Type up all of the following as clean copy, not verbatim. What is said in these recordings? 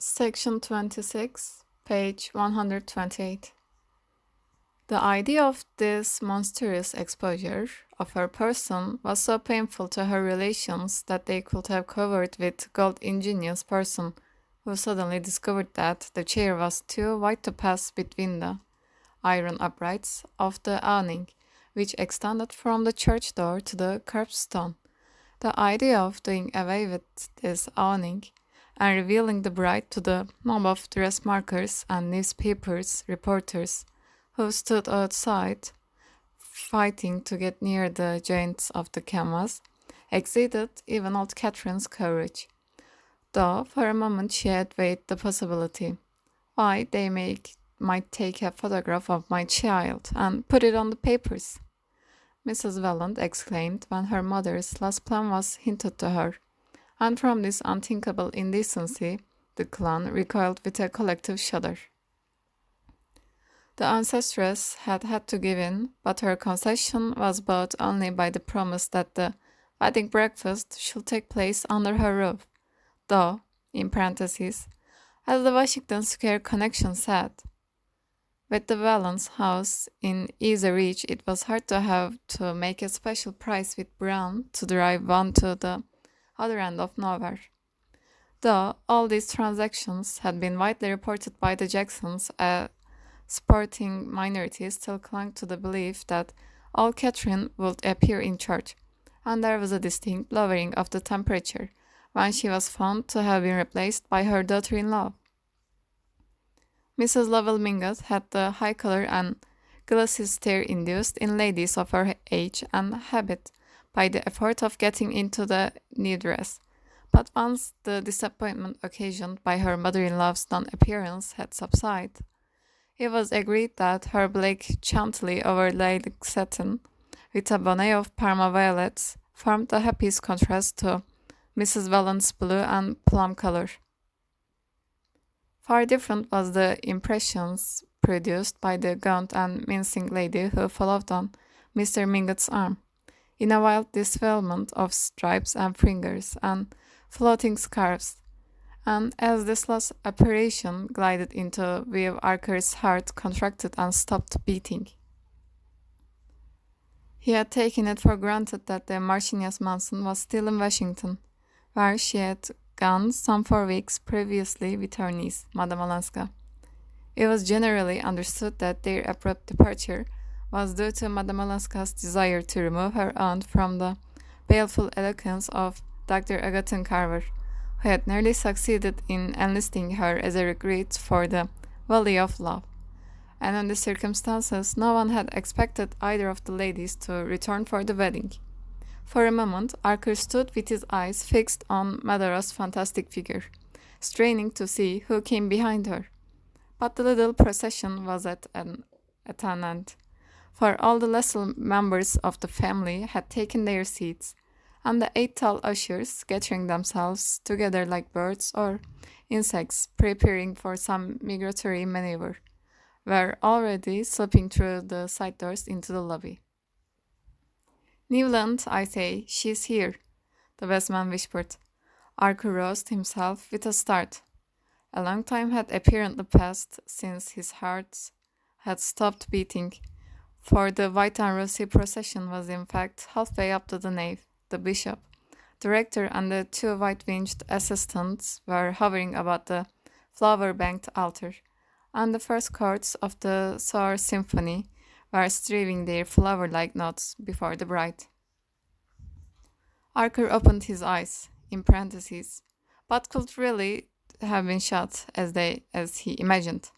Section 26, page 128. The idea of this monstrous exposure of her person was so painful to her relations that they could have covered with gold ingenious person who suddenly discovered that the chair was too wide to pass between the iron uprights of the awning, which extended from the church door to the curbstone. The idea of doing away with this awning and revealing the bride to the mob of dressmakers and newspapers reporters who stood outside fighting to get near the joints of the canvas exceeded even old Catherine's courage, though for a moment she had weighed the possibility. Why, might take a photograph of my child and put it on the papers, Mrs. Welland exclaimed when her mother's last plan was hinted to her, and from this unthinkable indecency the clan recoiled with a collective shudder. The ancestress had had to give in, but her concession was bought only by the promise that the wedding breakfast should take place under her roof, though, in parentheses, as the Washington Square connection said, with the Wallens house in easy reach, it was hard to have to make a special price with Brown to drive one to the other end of nowhere. Though all these transactions had been widely reported by the Jacksons, a sporting minority still clung to the belief that old Catherine would appear in church, and there was a distinct lowering of the temperature when she was found to have been replaced by her daughter-in-law. Mrs. Lovell Mingott had the high color and glassy stare induced in ladies of her age and habit by the effort of getting into the new dress. But once the disappointment occasioned by her mother-in-law's non-appearance had subsided, it was agreed that her black chantilly overlaid satin, with a bonnet of Parma violets, formed the happiest contrast to Mrs. Welland's blue and plum color. Far different was the impressions produced by the gaunt and mincing lady who followed on Mr. Mingott's arm, in a wild disfigurement of stripes and fringers and floating scarves, and as this last apparition glided into view, Archer's heart contracted and stopped beating. He had taken it for granted that the Marchioness Manson was still in Washington, where she had gone some 4 weeks previously with her niece, Madame Olenska. It was generally understood that their abrupt departure was due to Madame Olenska's desire to remove her aunt from the baleful eloquence of Dr. Agathon Carver, who had nearly succeeded in enlisting her as a recruit for the Valley of Love, and under circumstances no one had expected either of the ladies to return for the wedding. For a moment, Archer stood with his eyes fixed on Medora's fantastic figure, straining to see who came behind her. But the little procession was at an end, for all the lesser members of the family had taken their seats, and the 8 tall ushers, scattering themselves together like birds or insects preparing for some migratory maneuver, were already slipping through the side doors into the lobby. "Newland, I say, she's here," the best man whispered. Archer roused himself with a start. A long time had apparently passed since his heart had stopped beating, for the white and rosy procession was in fact halfway up to the nave. The bishop, the rector, and the 2 white-winged assistants were hovering about the flower-banked altar, and the first chords of the sour symphony were strewing their flower-like notes before the bride. Archer opened his eyes, in parentheses, but could really have been shut as he imagined,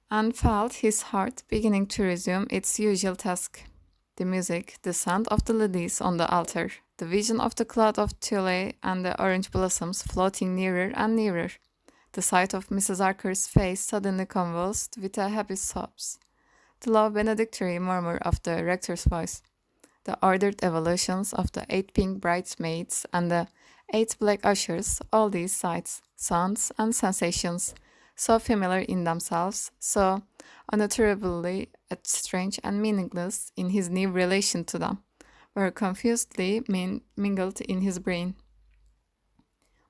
and felt his heart beginning to resume its usual task. The music, the sound of the ladies on the altar, the vision of the cloud of tulle and the orange blossoms floating nearer and nearer, the sight of Mrs. Archer's face suddenly convulsed with a happy sobs, the low benedictory murmur of the rector's voice, the ordered evolutions of the 8 pink bridesmaids and the 8 black ushers, all these sights, sounds, and sensations, so familiar in themselves, so unutterably strange and meaningless in his new relation to them, were confusedly mingled in his brain.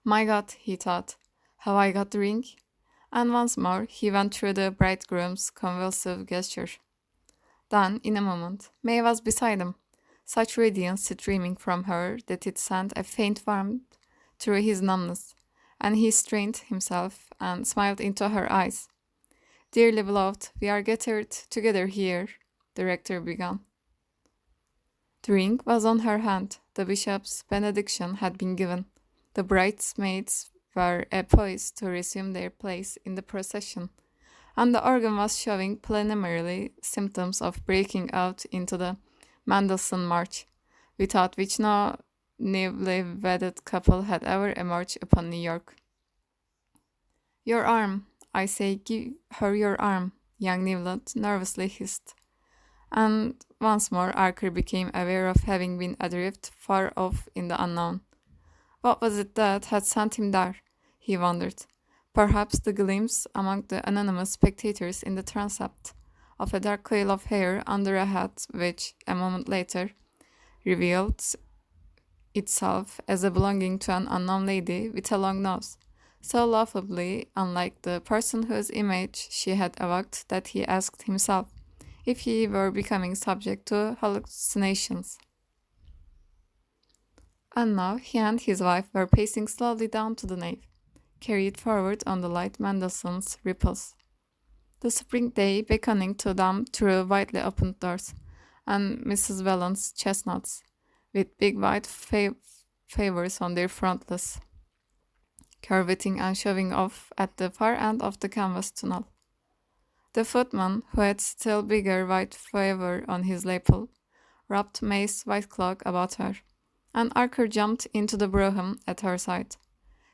My God, he thought, have I got the ring? And once more he went through the bridegroom's convulsive gesture. Then, in a moment, May was beside him, such radiance streaming from her that it sent a faint warmth through his numbness, and he strained himself and smiled into her eyes. Dearly beloved, we are gathered together here, the rector began. The ring was on her hand, the bishop's benediction had been given. The bridesmaids were poised to resume their place in the procession, and the organ was showing preliminary symptoms of breaking out into the Mendelssohn March, without which no newly wedded couple had ever emerged upon New York. Your arm, I say, give her your arm, young Newland nervously hissed. And once more Archer became aware of having been adrift far off in the unknown. What was it that had sent him there? He wondered. Perhaps the glimpse among the anonymous spectators in the transept of a dark coil of hair under a hat which, a moment later, revealed itself as a belonging to an unknown lady with a long nose, so laughably unlike the person whose image she had evoked that he asked himself if he were becoming subject to hallucinations. And now he and his wife were pacing slowly down to the nave, carried forward on the light Mendelssohn's ripples. The spring day beckoning to them through widely opened doors, and Mrs. Whelan's chestnuts, with big white favors on their frontlets, curveting and shoving off at the far end of the canvas tunnel. The footman, who had still bigger white favor on his lapel, wrapped May's white cloak about her, and Archer jumped into the brougham at her side.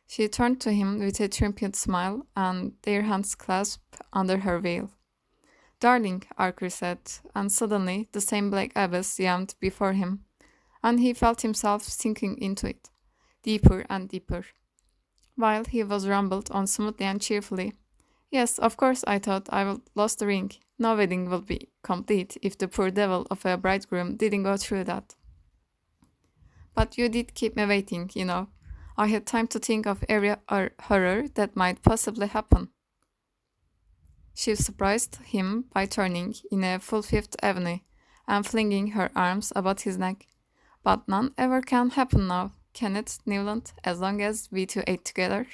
She turned to him with a triumphant smile, and their hands clasped under her veil. Darling, Archer said, and suddenly the same black abyss yawned before him, and he felt himself sinking into it, deeper and deeper, while he was rumbled on smoothly and cheerfully. Yes, of course, I thought I would lost the ring. No wedding will be complete if the poor devil of a bridegroom didn't go through that. But you did keep me waiting, you know. I had time to think of every horror that might possibly happen. She surprised him by turning in a full Fifth Avenue and flinging her arms about his neck. But none ever can happen now, can it, Newland, as long as we two ate together?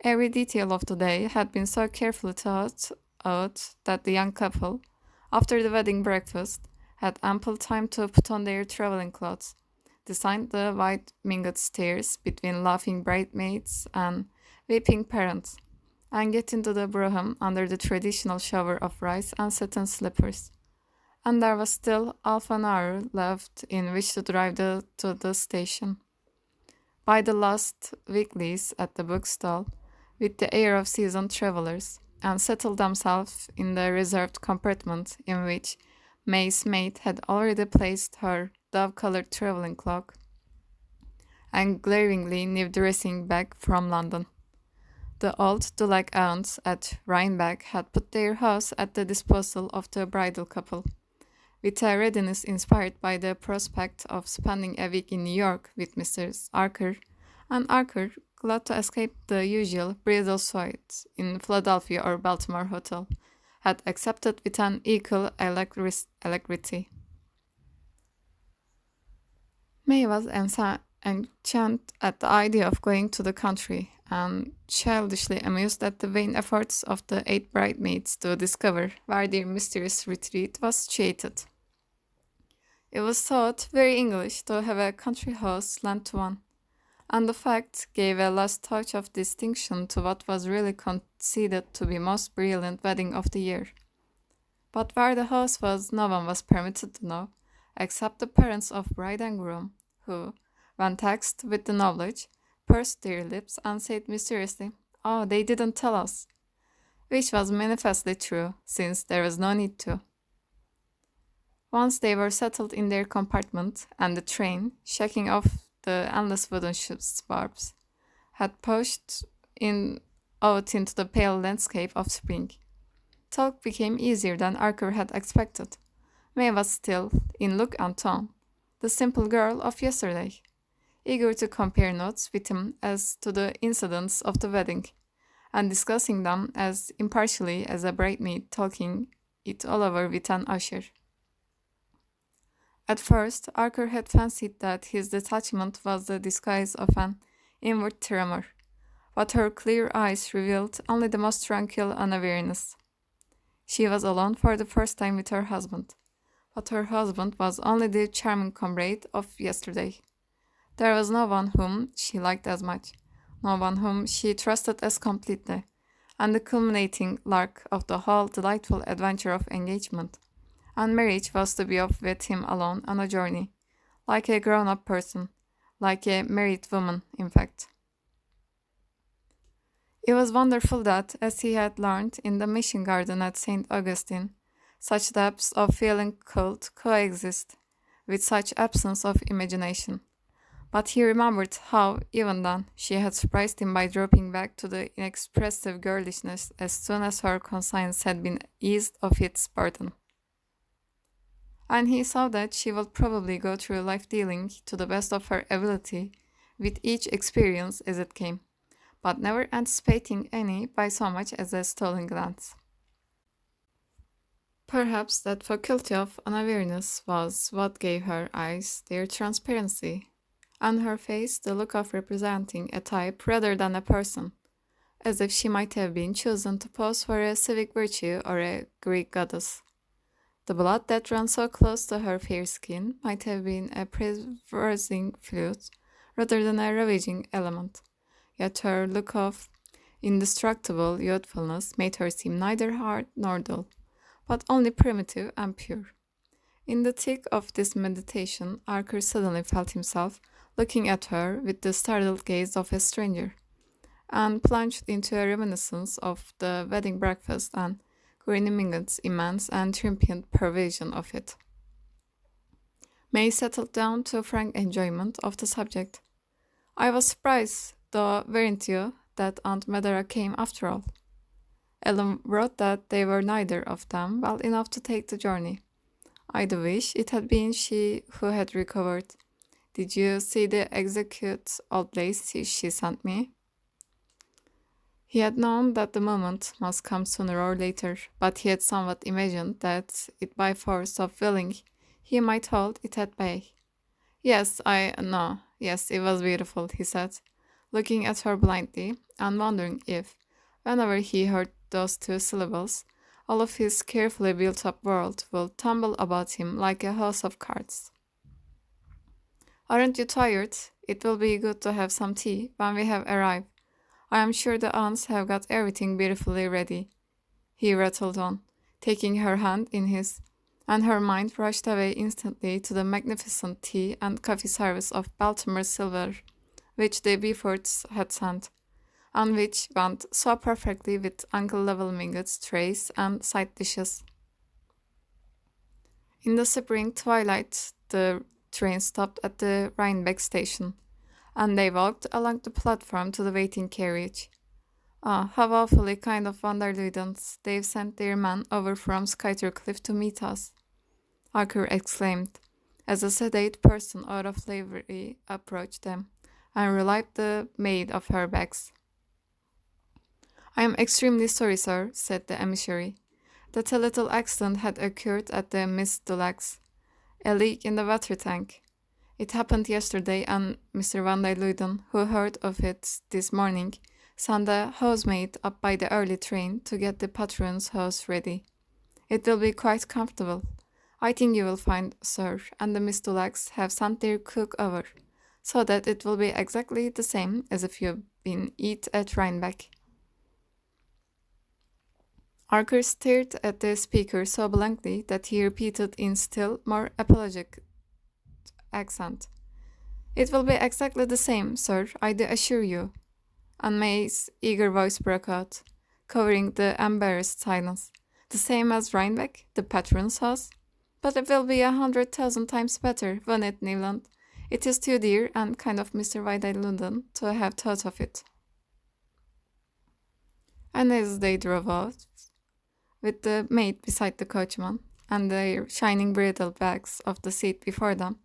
Every detail of the day had been so carefully thought out that the young couple, after the wedding breakfast, had ample time to put on their traveling clothes, descend the wide winged stairs between laughing bridesmaids and weeping parents, and get into the brougham under the traditional shower of rice and satin slippers. And there was still half an hour left in which to drive to the station. Buy the last weeklies at the bookstall, with the air of seasoned travelers, and settle themselves in the reserved compartment in which May's maid had already placed her dove-colored traveling cloak and glaringly new dressing bag from London. The old Dulac aunts at Rhinebeck had put their house at the disposal of the bridal couple, with a readiness inspired by the prospect of spending a week in New York with Mr. Archer, and Archer, glad to escape the usual bridal suite in Philadelphia or Baltimore hotel, had accepted with an equal alacrity. May was enchanted at the idea of going to the country, and childishly amused at the vain efforts of the 8 bridesmaids to discover where their mysterious retreat was situated. It was thought very English to have a country house lent to one, and the fact gave a last touch of distinction to what was really conceded to be most brilliant wedding of the year. But where the house was, no one was permitted to know, except the parents of bride and groom, who, when taxed with the knowledge, pursed their lips and said mysteriously, "Oh, they didn't tell us," which was manifestly true, since there was no need to. Once they were settled in their compartment, and the train, shaking off the endless wooden suburbs, had pushed out into the pale landscape of spring, talk became easier than Archer had expected. May was still, in look and tone, the simple girl of yesterday. eager to compare notes with him as to the incidents of the wedding, and discussing them as impartially as a bridesmaid talking it all over with an usher. At first, Archer had fancied that his detachment was the disguise of an inward tremor, but her clear eyes revealed only the most tranquil unawareness. She was alone for the first time with her husband, but her husband was only the charming comrade of yesterday. There was no one whom she liked as much, no one whom she trusted as completely, and the culminating lark of the whole delightful adventure of engagement and marriage was to be off with him alone on a journey, like a grown up person, like a married woman, in fact. It was wonderful that, as he had learned in the mission garden at St. Augustine, such depths of feeling could coexist with such absence of imagination. But he remembered how, even then, she had surprised him by dropping back to the inexpressive girlishness as soon as her conscience had been eased of its burden. And he saw that she would probably go through life dealing to the best of her ability with each experience as it came, but never anticipating any by so much as a stolen glance. Perhaps that faculty of unawareness was what gave her eyes their transparency, and her face the look of representing a type rather than a person, as if she might have been chosen to pose for a civic virtue or a Greek goddess. The blood that ran so close to her fair skin might have been a preserving fluid rather than a ravaging element, yet her look of indestructible youthfulness made her seem neither hard nor dull, but only primitive and pure. In the thick of this meditation, Archer suddenly felt himself looking at her with the startled gaze of a stranger, and plunged into a reminiscence of the wedding breakfast and Granny Mingott's immense and triumphant pervasion of it. May settled down to a frank enjoyment of the subject. I was surprised, though, weren't you, that Aunt Medora came after all? Ellen wrote that they were neither of them well enough to take the journey. I do wish it had been she who had recovered. Did you see the exquisite old place she sent me? He had known that the moment must come sooner or later, but he had somewhat imagined that it by force of willing he might hold it at bay. Yes, I know. Yes, it was beautiful, he said, looking at her blindly and wondering if, whenever he heard those two syllables, all of his carefully built-up world would tumble about him like a house of cards. Aren't you tired? It will be good to have some tea when we have arrived. I am sure the aunts have got everything beautifully ready, he rattled on, taking her hand in his, and her mind rushed away instantly to the magnificent tea and coffee service of Baltimore silver, which the Beauforts had sent, and which went so perfectly with Uncle Level Mingot's trays and side dishes. In the spring twilight, the train stopped at the Rhinebeck station, and they walked along the platform to the waiting carriage. Ah, how awfully kind of Van der Luydens. They've sent their man over from Skytercliff to meet us, Archer exclaimed, as a sedate person out of livery approached them, and relieved the maid of her bags. I am extremely sorry, sir, said the emissary, that a little accident had occurred at the Miss Dulacs, a leak in the water tank. It happened yesterday, and Mr. Van der Luyden, who heard of it this morning, sent a housemaid up by the early train to get the patron's house ready. It will be quite comfortable. I think you will find, sir, and the Miss Dulacs have sent their cook over, so that it will be exactly the same as if you've been eat at Rhinebeck. Archer stared at the speaker so blankly that he repeated in still more apologetic accent. It will be exactly the same, sir, I do assure you. And May's eager voice broke out, covering the embarrassed silence. The same as Rhinebeck, the patron's house? But it will be 100,000 times better, won't it, Newland? It is too dear and kind of Mr. Vidal London to have thought of it. And as they drove out, with the maid beside the coachman, and their shining bridle bags off the seat before them,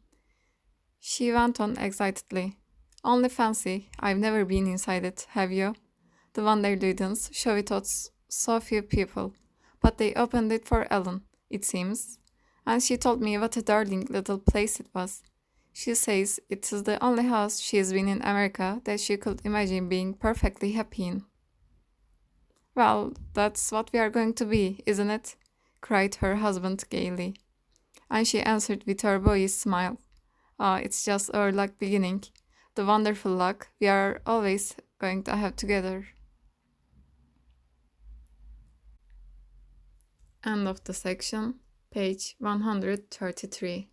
she went on excitedly. Only fancy. I've never been inside it, have you? The Wanderludens show it to so few people, but they opened it for Ellen, it seems, and she told me what a darling little place it was. She says it is the only house she has been in America that she could imagine being perfectly happy in. Well, that's what we are going to be, isn't it? Cried her husband gaily, and she answered with her boyish smile. Ah, it's just our luck beginning, the wonderful luck we are always going to have together. End of the section, page 133.